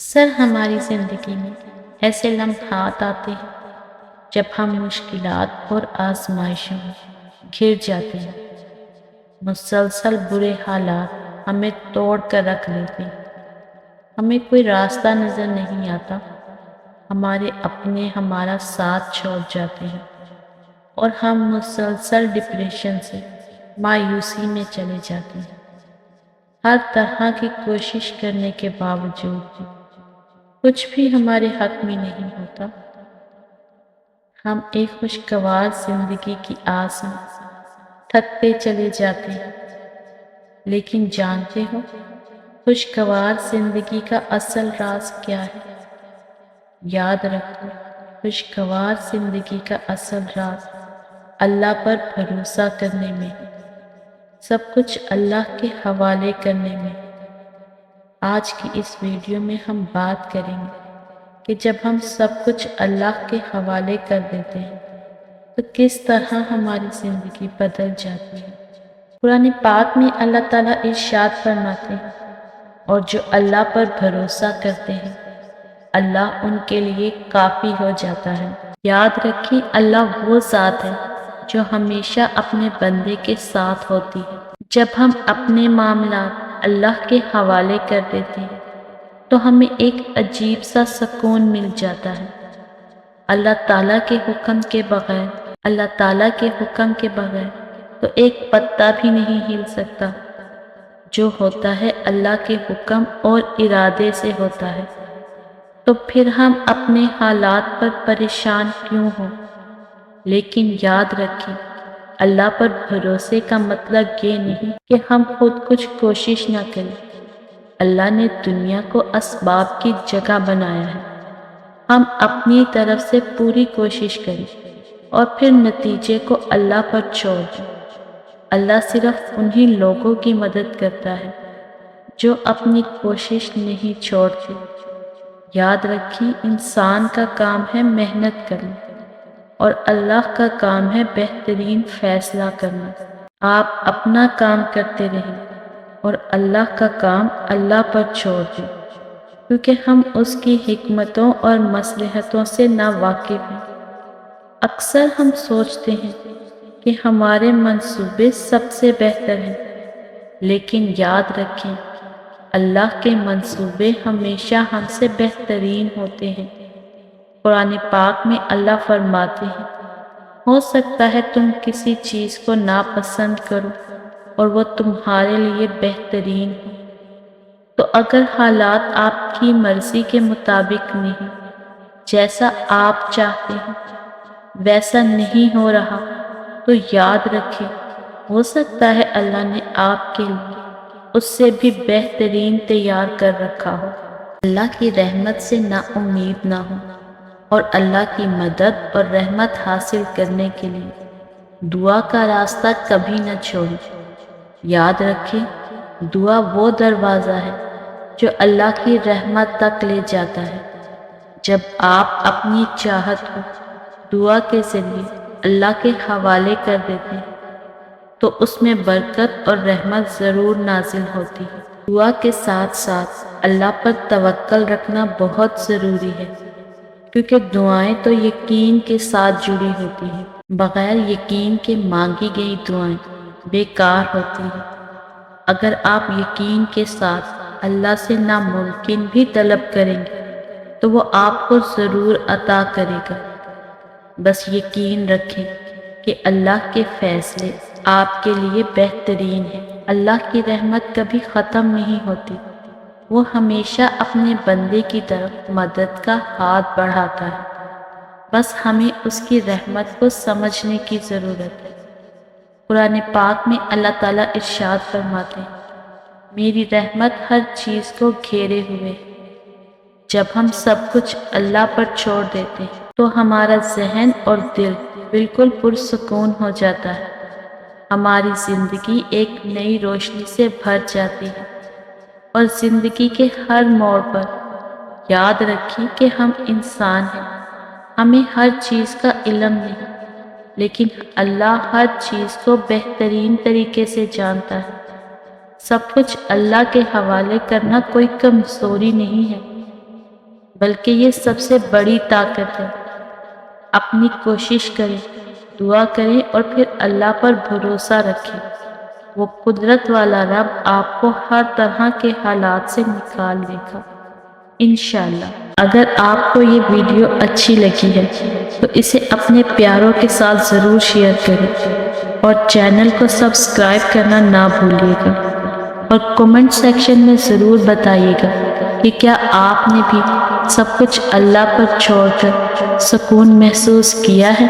اکثر ہماری زندگی میں ایسے لمحات آتے ہیں جب ہم مشکلات اور آزمائشوں میں گھر جاتے ہیں۔ مسلسل برے حالات ہمیں توڑ کر رکھ لیتے ہیں۔ ہمیں کوئی راستہ نظر نہیں آتا، ہمارے اپنے ہمارا ساتھ چھوڑ جاتے ہیں اور ہم مسلسل ڈپریشن سے مایوسی میں چلے جاتے ہیں۔ ہر طرح کی کوشش کرنے کے باوجود بھی کچھ بھی ہمارے حق میں نہیں ہوتا۔ ہم ایک خوشگوار زندگی کی آس میں تھکتے چلے جاتے ہیں، لیکن جانتے ہو خوشگوار زندگی کا اصل راز کیا ہے؟ یاد رکھو، خوشگوار زندگی کا اصل راز اللہ پر بھروسہ کرنے میں ہے، سب کچھ اللہ کے حوالے کرنے میں ہے۔ آج کی اس ویڈیو میں ہم بات کریں گے کہ جب ہم سب کچھ اللہ کے حوالے کر دیتے ہیں تو کس طرح ہماری زندگی بدل جاتی ہے۔ قرآن پاک میں اللہ تعالیٰ ارشاد فرماتے ہیں، اور جو اللہ پر بھروسہ کرتے ہیں اللہ ان کے لیے کافی ہو جاتا ہے۔ یاد رکھیں، اللہ وہ ذات ہے جو ہمیشہ اپنے بندے کے ساتھ ہوتی ہے۔ جب ہم اپنے معاملات اللہ کے حوالے کر دیتے ہیں تو ہمیں ایک عجیب سا سکون مل جاتا ہے۔ اللہ تعالیٰ کے حکم کے بغیر تو ایک پتا بھی نہیں ہل سکتا۔ جو ہوتا ہے اللہ کے حکم اور ارادے سے ہوتا ہے، تو پھر ہم اپنے حالات پر پریشان کیوں ہوں؟ لیکن یاد رکھیں، اللہ پر بھروسے کا مطلب یہ نہیں کہ ہم خود کچھ کوشش نہ کریں۔ اللہ نے دنیا کو اسباب کی جگہ بنایا ہے، ہم اپنی طرف سے پوری کوشش کریں اور پھر نتیجے کو اللہ پر چھوڑ دیں۔ اللہ صرف انہی لوگوں کی مدد کرتا ہے جو اپنی کوشش نہیں چھوڑتے۔ یاد رکھیں، انسان کا کام ہے محنت کرنا اور اللہ کا کام ہے بہترین فیصلہ کرنا۔ آپ اپنا کام کرتے رہیں اور اللہ کا کام اللہ پر چھوڑ دیں، کیونکہ ہم اس کی حکمتوں اور مصلحتوں سے ناواقف ہیں۔ اکثر ہم سوچتے ہیں کہ ہمارے منصوبے سب سے بہتر ہیں، لیکن یاد رکھیں اللہ کے منصوبے ہمیشہ ہم سے بہترین ہوتے ہیں۔ قرآن پاک میں اللہ فرماتے ہیں، ہو سکتا ہے تم کسی چیز کو ناپسند کرو اور وہ تمہارے لیے بہترین ہو۔ تو اگر حالات آپ کی مرضی کے مطابق نہیں، جیسا آپ چاہتے ہیں ویسا نہیں ہو رہا، تو یاد رکھیں ہو سکتا ہے اللہ نے آپ کے لیے اس سے بھی بہترین تیار کر رکھا ہو۔ اللہ کی رحمت سے نا امید نہ ہو اور اللہ کی مدد اور رحمت حاصل کرنے کے لیے دعا کا راستہ کبھی نہ چھوڑیں۔ یاد رکھیں، دعا وہ دروازہ ہے جو اللہ کی رحمت تک لے جاتا ہے۔ جب آپ اپنی چاہت کو دعا کے ذریعے اللہ کے حوالے کر دیتے ہیں تو اس میں برکت اور رحمت ضرور نازل ہوتی ہے۔ دعا کے ساتھ ساتھ اللہ پر توکل رکھنا بہت ضروری ہے، کیونکہ دعائیں تو یقین کے ساتھ جڑی ہوتی ہیں۔ بغیر یقین کے مانگی گئی دعائیں بیکار ہوتی ہیں۔ اگر آپ یقین کے ساتھ اللہ سے ناممکن بھی طلب کریں گے تو وہ آپ کو ضرور عطا کرے گا۔ بس یقین رکھیں کہ اللہ کے فیصلے آپ کے لیے بہترین ہیں۔ اللہ کی رحمت کبھی ختم نہیں ہوتی، وہ ہمیشہ اپنے بندے کی طرف مدد کا ہاتھ بڑھاتا ہے۔ بس ہمیں اس کی رحمت کو سمجھنے کی ضرورت ہے۔ قرآن پاک میں اللہ تعالیٰ ارشاد فرماتے ہیں، میری رحمت ہر چیز کو گھیرے ہوئے ہے۔ جب ہم سب کچھ اللہ پر چھوڑ دیتے ہیں تو ہمارا ذہن اور دل بالکل پرسکون ہو جاتا ہے۔ ہماری زندگی ایک نئی روشنی سے بھر جاتی ہے اور زندگی کے ہر موڑ پر یاد رکھیں کہ ہم انسان ہیں، ہمیں ہر چیز کا علم نہیں، لیکن اللہ ہر چیز کو بہترین طریقے سے جانتا ہے۔ سب کچھ اللہ کے حوالے کرنا کوئی کمزوری نہیں ہے، بلکہ یہ سب سے بڑی طاقت ہے۔ اپنی کوشش کریں، دعا کریں اور پھر اللہ پر بھروسہ رکھیں۔ وہ قدرت والا رب آپ کو ہر طرح کے حالات سے نکال لے گا انشاءاللہ۔ اگر آپ کو یہ ویڈیو اچھی لگی ہے تو اسے اپنے پیاروں کے ساتھ ضرور شیئر کریں اور چینل کو سبسکرائب کرنا نہ بھولیے گا، اور کمنٹ سیکشن میں ضرور بتائیے گا کہ کیا آپ نے بھی سب کچھ اللہ پر چھوڑ کر سکون محسوس کیا ہے۔